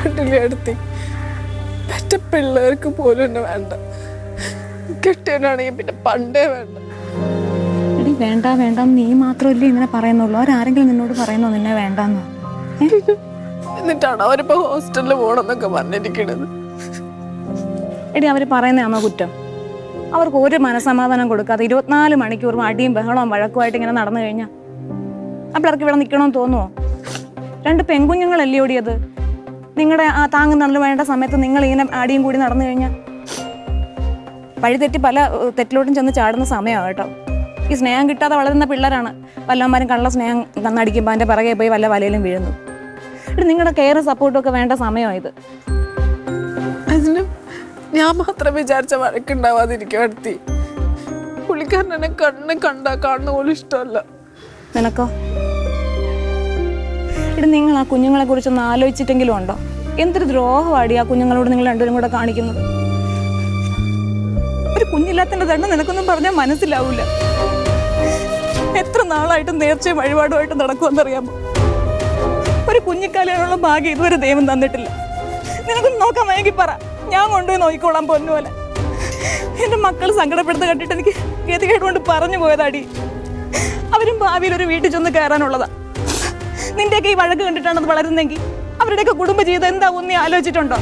കണ്ടില്ലേ അടുത്തി പെറ്റ പിള്ളേർക്ക് പോലും എന്നെ വേണ്ട. കെട്ടിയവനാണെങ്കിൽ പിന്നെ പണ്ടേ വേണ്ട. എടി വേണ്ട വേണ്ട നീ മാത്രമല്ലേ ഇങ്ങനെ പറയുന്നുള്ളൂ? അവരാരെങ്കിലും നിന്നോട് പറയുന്നോ നിന്നെ വേണ്ടെന്നോ? എന്നിട്ടാണ് അവരിപ്പോ ഹോസ്റ്റലിൽ പോകണമെന്നൊക്കെ പറഞ്ഞിരിക്കണത്. എടി അവർ പറയുന്നതാണോ കുറ്റം? അവർക്ക് ഒരു മനസ്സമാധാനം കൊടുക്കാതെ 24 മണിക്കൂറും അടിയും ബഹളവും വഴക്കുമായിട്ട് ഇങ്ങനെ നടന്നു കഴിഞ്ഞാൽ ആ പിള്ളേർക്ക് ഇവിടെ നിൽക്കണമെന്ന് തോന്നുമോ? 2 പെൺകുഞ്ഞുങ്ങളല്ലേ ഓടിയത്. നിങ്ങളുടെ ആ താങ്ങും നല്ല വേണ്ട സമയത്ത് നിങ്ങൾ ഇങ്ങനെ അടിയും കൂടി നടന്നു കഴിഞ്ഞാൽ വഴിതെറ്റി പല തെറ്റിലോട്ടും ചെന്ന് ചാടുന്ന സമയമാണ് കേട്ടോ. ഈ സ്നേഹം കിട്ടാതെ വളരുന്ന പിള്ളേരാണ് വല്ലവന്മാരും കള്ള സ്നേഹം കണ്ണടിക്കുമ്പോൾ അതിൻ്റെ പിറകെ പോയി വല്ല വലയിലും വീഴുന്നു. എന്നിട്ട് നിങ്ങളുടെ കെയറും സപ്പോർട്ടും ഒക്കെ വേണ്ട സമയമാണ് ഇത്. അതിന് ഞാൻ മാത്രം വിചാരിച്ച വഴക്കുണ്ടാവാതിരിക്കും അടുത്തി. പുള്ളിക്കാരൻ എന്നെ കാണുന്ന പോലും ഇഷ്ടമല്ല. നിനക്കോ? ഇവിടെ നിങ്ങൾ ആ കുഞ്ഞുങ്ങളെ കുറിച്ചൊന്ന് ആലോചിച്ചിട്ടെങ്കിലും ഉണ്ടോ? എന്തൊരു ദ്രോഹമാടി ആ കുഞ്ഞുങ്ങളോട് നിങ്ങൾ രണ്ടുപേരും കൂടെ കാണിക്കുന്നത്. ഒരു കുഞ്ഞില്ലാത്തതിന്റെ ദണ്ഡം നിനക്കൊന്നും പറഞ്ഞാൽ മനസ്സിലാവൂല. എത്ര നാളായിട്ടും നേർച്ചയും വഴിപാടുമായിട്ട് നടക്കുമെന്നറിയാമോ? ഒരു കുഞ്ഞിക്കാലുള്ള ഭാഗ്യം ഇതുവരെ ദൈവം തന്നിട്ടില്ല. നിനക്കൊന്ന് നോക്കാൻ വൈകി പറ, ഞാൻ കൊണ്ടുപോയി നോക്കിക്കോളാം പൊന്നുപോലെ. എൻ്റെ മക്കൾ സങ്കടപ്പെടുത്ത കണ്ടിട്ട് എനിക്ക് ഗതികേട് കൊണ്ട് പറഞ്ഞു പോയതാടി. അവരും ഭാവിയിൽ ഒരു വീട്ടിൽ ചെന്ന് കയറാനുള്ളതാ. നിന്റെയൊക്കെ ഈ വഴക്ക് കണ്ടിട്ടാണ് അത് വളരുന്നെങ്കിൽ അവരുടെയൊക്കെ കുടുംബ ജീവിതം എന്താവും നീ ആലോചിച്ചിട്ടുണ്ടോ?